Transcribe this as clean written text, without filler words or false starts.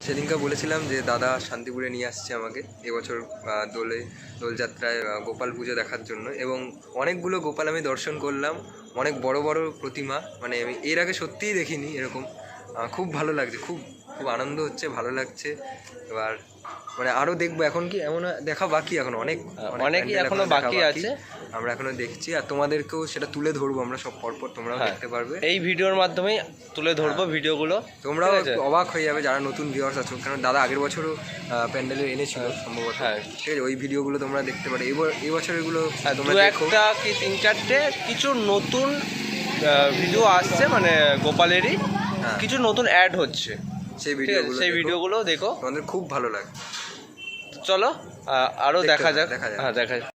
সেদিনকে বলেছিলাম যে দাদা শান্তিপুরে নিয়ে আসছে আমাকে এবছর দোলযাত্রায় গোপাল পুজো দেখার জন্য, এবং অনেকগুলো গোপাল আমি দর্শন করলাম, অনেক বড় বড় প্রতিমা, মানে আমি এর আগে সত্যিই দেখিনি এরকম। খুব ভালো লাগছে, খুব খুব আনন্দ হচ্ছে, ভালো লাগছে। এবার মানে আরও দেখবো, এখন কি এমন দেখা বাকি, এখন অনেকই এখনো বাকি আছে, আমরা এখনো দেখছি, আর তোমাদেরকেও সেটা তুলে ধরবো আমরা সব পরপর, তোমরাও দেখতে পারবে এই ভিডিওর মাধ্যমে তুলে ধরবো ভিডিওগুলো, তোমরাও অবাক হয়ে যাবে যারা নতুন ভিউয়ার্স আছো, কারণ দাদা আগের বছরও প্যান্ডেলে এনেছিল সম্ভবত। ঠিক আছে, ওই ভিডিওগুলো তোমরা দেখতে পারো। এই বছর এগুলো তোমরা একটা কি 3-4টে কিছু নতুন ভিডিও আসছে, মানে গোপালেরই কিছু নতুন অ্যাড হচ্ছে, সেই ভিডিওগুলো দেখো, তোমাদের খুব ভালো লাগে। চলো আরও দেখা যাক। হ্যাঁ, দেখা যাক।